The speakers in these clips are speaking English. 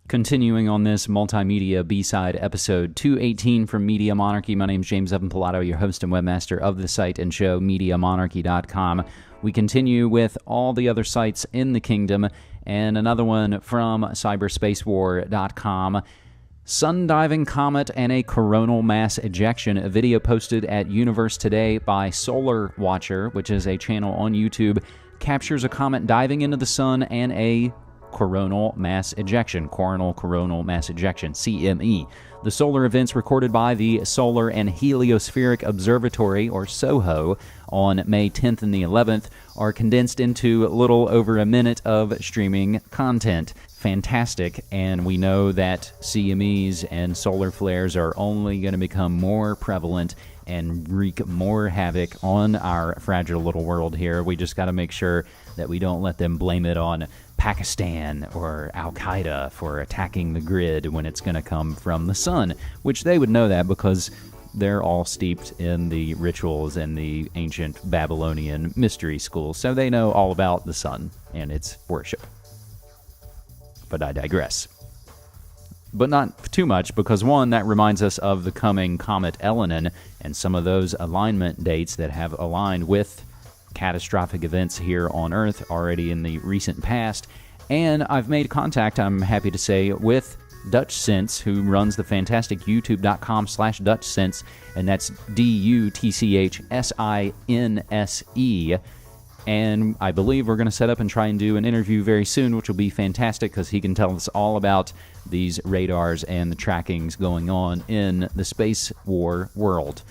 Continuing on this multimedia B-side, episode 218 from Media Monarchy. My name is James Evan Pilato, your host and webmaster of the site and show, MediaMonarchy.com. We continue with all the other sites in the kingdom, and another one from cyberspacewar.com. Sun-diving comet and a coronal mass ejection. A video posted at Universe Today by Solar Watcher, which is a channel on YouTube, captures a comet diving into the sun and a coronal mass ejection, CME. The solar events recorded by the Solar and Heliospheric Observatory, or SOHO, on May 10th and the 11th are condensed into a little over a minute of streaming content. Fantastic, and we know that CMEs and solar flares are only going to become more prevalent and wreak more havoc on our fragile little world here. We just got to make sure that we don't let them blame it on Pakistan or Al-Qaeda for attacking the grid when it's going to come from the sun, which they would know that because they're all steeped in the rituals and the ancient Babylonian mystery schools, so they know all about the sun and its worship. But I digress. But not too much, because one, that reminds us of the coming comet Elenin and some of those alignment dates that have aligned with catastrophic events here on Earth already in the recent past. And I've made contact, I'm happy to say, with Dutch Sense, who runs the fantastic youtube.com/Dutch Sense, and that's DUTCHSINSE. And I believe we're going to set up and try and do an interview very soon, which will be fantastic because he can tell us all about these radars and the trackings going on in the space war world.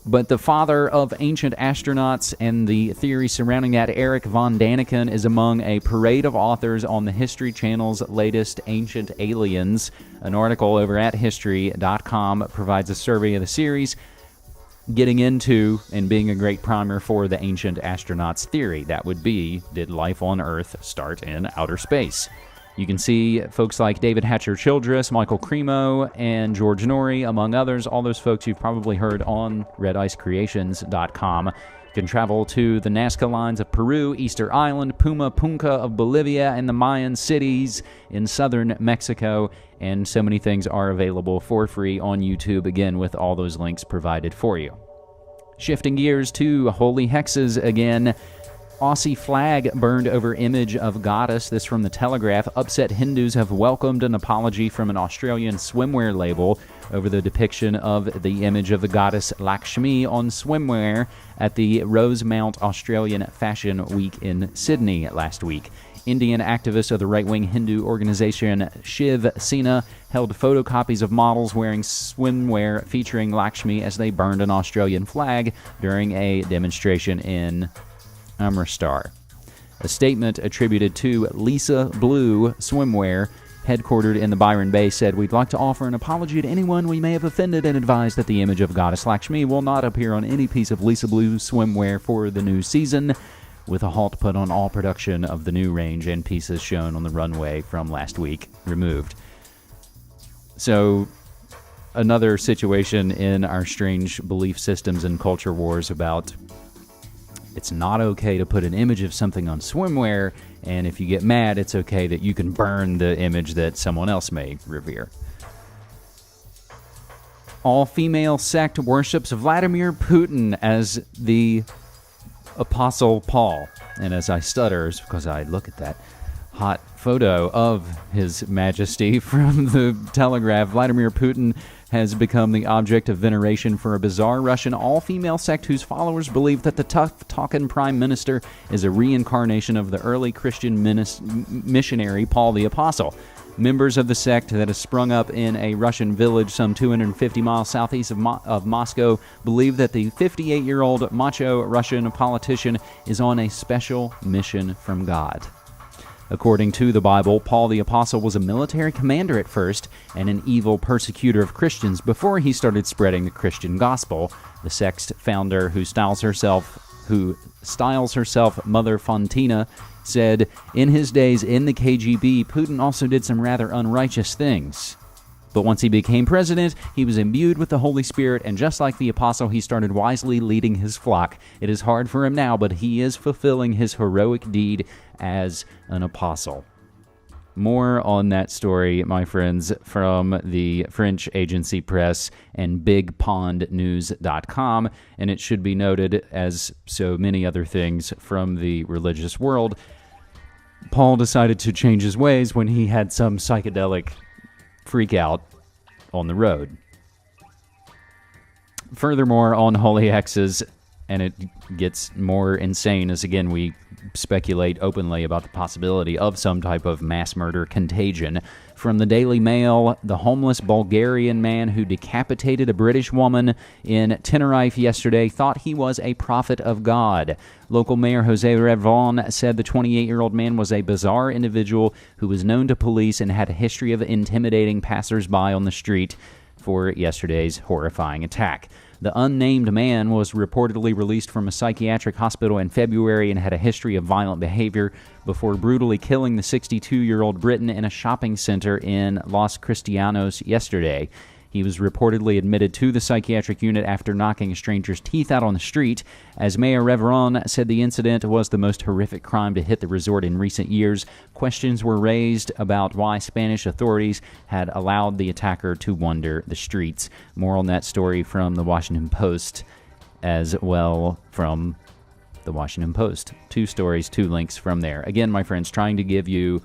But the father of ancient astronauts and the theory surrounding that, Eric von Daniken, is among a parade of authors on the History Channel's latest Ancient Aliens. An article over at History.com provides a survey of the series, getting into and being a great primer for the ancient astronauts theory. That would be, did life on Earth start in outer space? You can see folks like David Hatcher-Childress, Michael Cremo, and George Norrie, among others. All those folks you've probably heard on RedIceCreations.com. You can travel to the Nazca Lines of Peru, Easter Island, Puma Punka of Bolivia, and the Mayan cities in southern Mexico. And so many things are available for free on YouTube, again, with all those links provided for you. Shifting gears to holy hexes again. Aussie flag burned over image of goddess. This from the Telegraph. Upset Hindus have welcomed an apology from an Australian swimwear label over the depiction of the image of the goddess Lakshmi on swimwear at the Rosemount Australian Fashion Week in Sydney last week. Indian activists of the right-wing Hindu organization Shiv Sena held photocopies of models wearing swimwear featuring Lakshmi as they burned an Australian flag during a demonstration in Amritsar. A statement attributed to Lisa Blue Swimwear, headquartered in the Byron Bay, said, "We'd like to offer an apology to anyone we may have offended and advise that the image of Goddess Lakshmi will not appear on any piece of Lisa Blue Swimwear for the new season, with a halt put on all production of the new range and pieces shown on the runway from last week removed." So, another situation in our strange belief systems and culture wars about it's not okay to put an image of something on swimwear, and if you get mad, it's okay that you can burn the image that someone else may revere. All-female sect worships Vladimir Putin as the Apostle Paul. And as I stutter, it's because I look at that hot photo of His Majesty from the Telegraph. Vladimir Putin has become the object of veneration for a bizarre Russian all-female sect whose followers believe that the tough-talking prime minister is a reincarnation of the early Christian missionary Paul the Apostle. Members of the sect that has sprung up in a Russian village some 250 miles southeast of Moscow believe that the 58-year-old macho Russian politician is on a special mission from God. According to the Bible, Paul the Apostle was a military commander at first and an evil persecutor of Christians before he started spreading the Christian gospel. The sect's founder, who styles herself Mother Fontina, said, "In his days in the KGB, Putin also did some rather unrighteous things. But once he became president, he was imbued with the Holy Spirit, and just like the apostle, he started wisely leading his flock. It is hard for him now, but he is fulfilling his heroic deed as an apostle." More on that story, my friends, from the French agency press and bigpondnews.com. And it should be noted, as so many other things from the religious world, Paul decided to change his ways when he had some psychedelic freak out on the road. Furthermore, on Holy Hexes, and it gets more insane as, again, we speculate openly about the possibility of some type of mass murder contagion. From the Daily Mail, the homeless Bulgarian man who decapitated a British woman in Tenerife yesterday thought he was a prophet of God. Local Mayor Jose Revon said the 28-year-old man was a bizarre individual who was known to police and had a history of intimidating passersby on the street for yesterday's horrifying attack. The unnamed man was reportedly released from a psychiatric hospital in February and had a history of violent behavior before brutally killing the 62-year-old Briton in a shopping center in Los Cristianos yesterday. He was reportedly admitted to the psychiatric unit after knocking a stranger's teeth out on the street. As Mayor Reveron said, the incident was the most horrific crime to hit the resort in recent years. Questions were raised about why Spanish authorities had allowed the attacker to wander the streets. More on that story from the Washington Post, as well from the Washington Post. 2 stories, 2 links from there. Again, my friends, trying to give you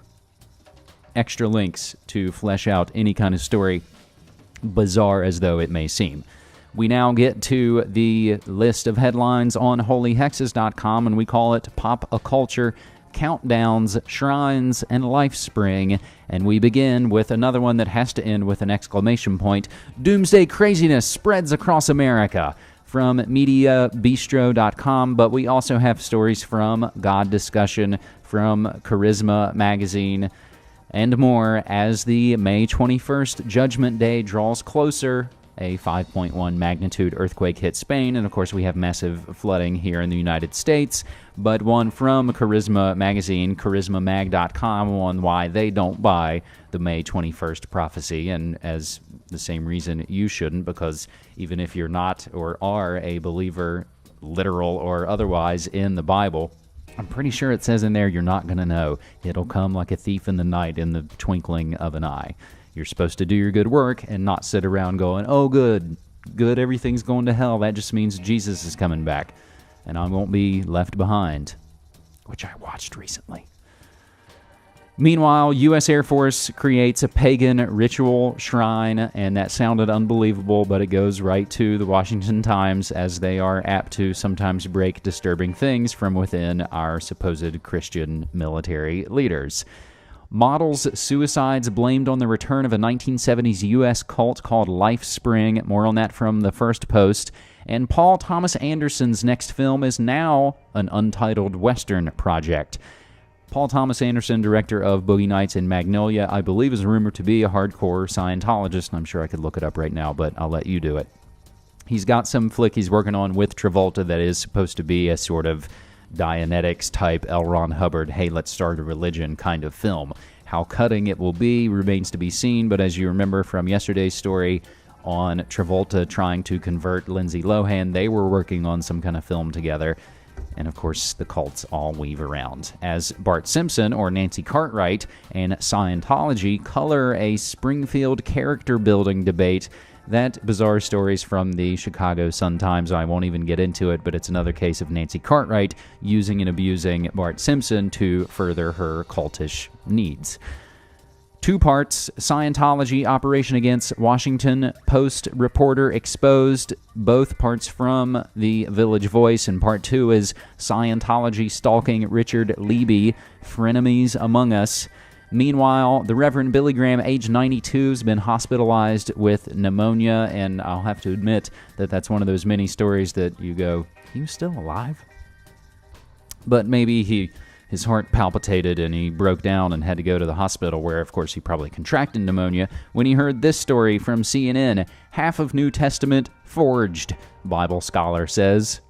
extra links to flesh out any kind of story, bizarre as though it may seem. We now get to the list of headlines on holyhexes.com, and we call it Pop a Culture, Countdowns, Shrines, and Lifespring. And we begin with another one that has to end with an exclamation point. Doomsday craziness spreads across America, from mediabistro.com, but we also have stories from God Discussion, from Charisma Magazine, and more as the May 21st Judgment Day draws closer. A 5.1 magnitude earthquake hit Spain, and of course we have massive flooding here in the United States. But one from Charisma Magazine, charismamag.com, on why they don't buy the May 21st prophecy, and as the same reason you shouldn't, because even if you're not or are a believer, literal or otherwise, in the Bible, I'm pretty sure it says in there you're not going to know. It'll come like a thief in the night in the twinkling of an eye. You're supposed to do your good work and not sit around going, oh, good, everything's going to hell. That just means Jesus is coming back, and I won't be left behind, which I watched recently. Meanwhile, U.S. Air Force creates a pagan ritual shrine, and that sounded unbelievable, but it goes right to the Washington Times, as they are apt to sometimes break disturbing things from within our supposed Christian military leaders. Models' suicides blamed on the return of a 1970s U.S. cult called Lifespring. More on that from the First Post. And Paul Thomas Anderson's next film is now an untitled Western project. Paul Thomas Anderson, director of Boogie Nights and Magnolia, I believe is rumored to be a hardcore Scientologist. I'm sure I could look it up right now, but I'll let you do it. He's got some flick he's working on with Travolta that is supposed to be a sort of Dianetics-type L. Ron Hubbard, hey, let's start a religion kind of film. How cutting it will be remains to be seen, but as you remember from yesterday's story on Travolta trying to convert Lindsay Lohan, they were working on some kind of film together. And, of course, the cults all weave around. As Bart Simpson, or Nancy Cartwright, and Scientology color a Springfield character-building debate. That bizarre stories from the Chicago Sun-Times. I won't even get into it, but it's another case of Nancy Cartwright using and abusing Bart Simpson to further her cultish needs. 2 parts, Scientology operation against Washington Post reporter exposed, both parts from the Village Voice, and part 2 is Scientology stalking Richard Leiby, frenemies among us. Meanwhile, the Reverend Billy Graham, age 92, has been hospitalized with pneumonia, and I'll have to admit that that's one of those many stories that you go, he was still alive? But maybe his heart palpitated and he broke down and had to go to the hospital, where, of course, he probably contracted pneumonia when he heard this story from CNN. Half of New Testament forged, Bible scholar says.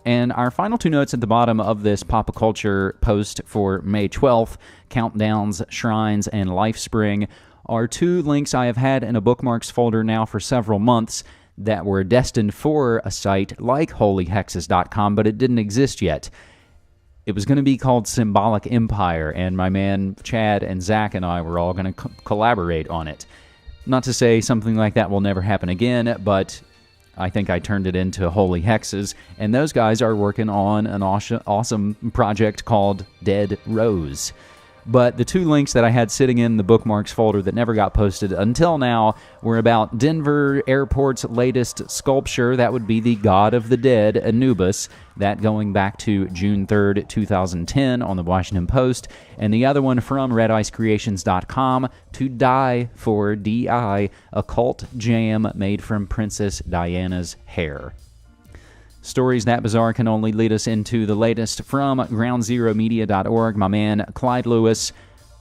And our final 2 notes at the bottom of this pop culture post for May 12th, Countdowns, Shrines, and Lifespring, are 2 links I have had in a bookmarks folder now for several months that were destined for a site like holyhexes.com, but it didn't exist yet. it was going to be called Symbolic Empire, and my man Chad and Zach and I were all going to collaborate on it. Not to say something like that will never happen again, but I think I turned it into Holy Hexes, and those guys are working on an awesome project called Dead Rose. But the two links that I had sitting in the bookmarks folder that never got posted until now were about Denver Airport's latest sculpture. That would be the God of the Dead, Anubis, that going back to June 3rd, 2010 on the Washington Post. And the other one from redicecreations.com, To Die for D.I., a cult jam made from Princess Diana's hair. Stories that bizarre can only lead us into the latest from groundzeromedia.org. My man Clyde Lewis,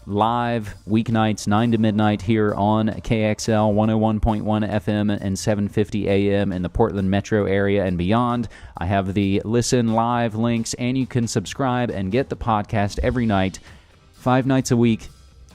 live weeknights 9 to midnight here on KXL 101.1 FM and 750 AM in the Portland metro area and beyond. I have the listen live links, and you can subscribe and get the podcast every night, 5 nights a week,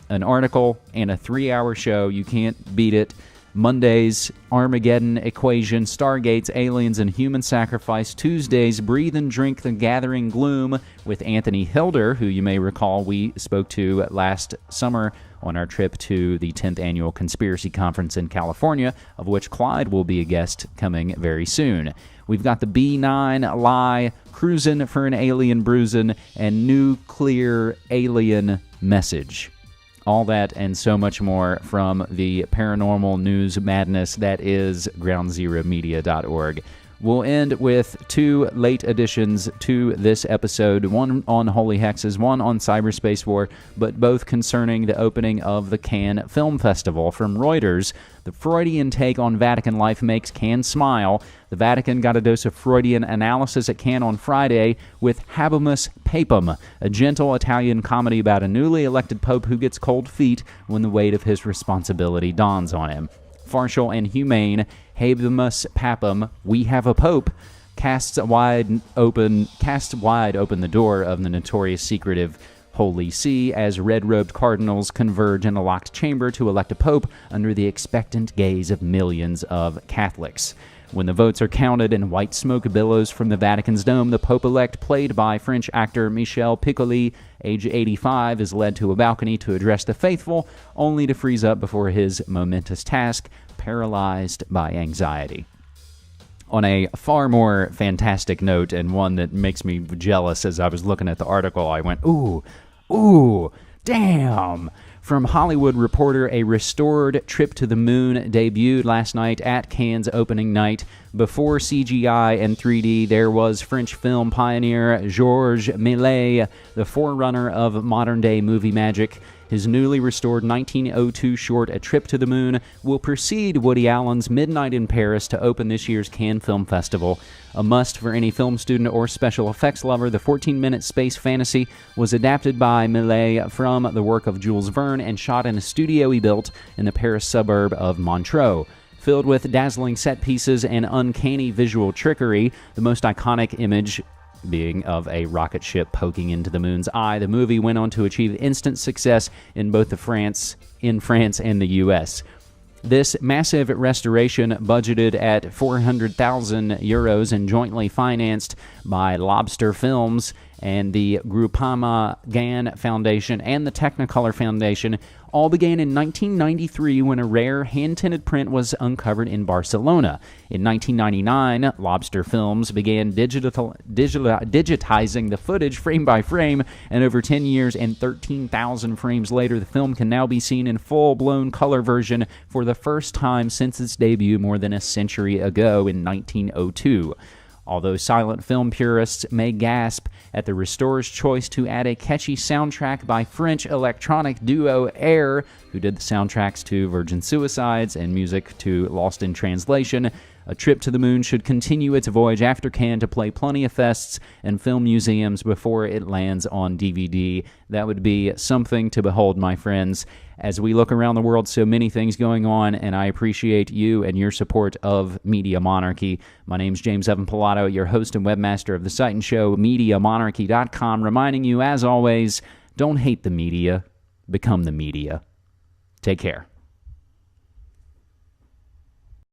an article and a 3-hour show. You can't beat it. Mondays, Armageddon, Equation, Stargates, Aliens, and Human Sacrifice. Tuesdays, Breathe and Drink the Gathering Gloom with Anthony Hilder, who you may recall we spoke to last summer on our trip to the 10th Annual Conspiracy Conference in California, of which Clyde will be a guest coming very soon. We've got the B9 Lie, Cruisin' for an Alien Bruisin', and Nuclear Alien Message. All that and so much more from the paranormal news madness that is groundzeromedia.org. We'll end with 2 late additions to this episode, one on Holy Hexes, one on cyberspace war, but both concerning the opening of the Cannes Film Festival. From Reuters, the Freudian take on Vatican life makes Cannes smile. The Vatican got a dose of Freudian analysis at Cannes on Friday with Habemus Papam, a gentle Italian comedy about a newly elected pope who gets cold feet when the weight of his responsibility dawns on him. Farcical and humane, Habemus Papam, We Have a Pope, casts wide open the door of the notorious secretive Holy See as red-robed cardinals converge in a locked chamber to elect a pope under the expectant gaze of millions of Catholics. When the votes are counted and white smoke billows from the Vatican's dome, the Pope-elect, played by French actor Michel Piccoli, age 85, is led to a balcony to address the faithful, only to freeze up before his momentous task, paralyzed by anxiety. On a far more fantastic note, and one that makes me jealous as I was looking at the article, I went, ooh, damn. From Hollywood Reporter, a restored Trip to the Moon debuted last night at Cannes opening night. Before CGI and 3D, there was French film pioneer Georges Méliès, the forerunner of modern-day movie magic. His newly restored 1902 short, A Trip to the Moon, will precede Woody Allen's Midnight in Paris to open this year's Cannes Film Festival. A must for any film student or special effects lover, the 14-minute space fantasy was adapted by Méliès from the work of Jules Verne and shot in a studio he built in the Paris suburb of Montreux. Filled with dazzling set pieces and uncanny visual trickery, the most iconic image being of a rocket ship poking into the moon's eye, the movie went on to achieve instant success in both France and the U.S. This massive restoration, budgeted at 400,000 euros and jointly financed by Lobster Films and the Groupama Gann Foundation and the Technicolor Foundation, all began in 1993 when a rare hand-tinted print was uncovered in Barcelona. In 1999, Lobster Films began digitizing the footage frame by frame, and over 10 years and 13,000 frames later, the film can now be seen in full-blown color version for the first time since its debut more than a century ago in 1902. Although silent film purists may gasp at the restorer's choice to add a catchy soundtrack by French electronic duo Air, who did the soundtracks to Virgin Suicides and music to Lost in Translation, A Trip to the Moon should continue its voyage after Cannes to play plenty of fests and film museums before it lands on DVD. That would be something to behold, my friends. As we look around the world, so many things going on, and I appreciate you and your support of Media Monarchy. My name's James Evan Pilato, your host and webmaster of the site and show, MediaMonarchy.com, reminding you, as always, don't hate the media, become the media. Take care.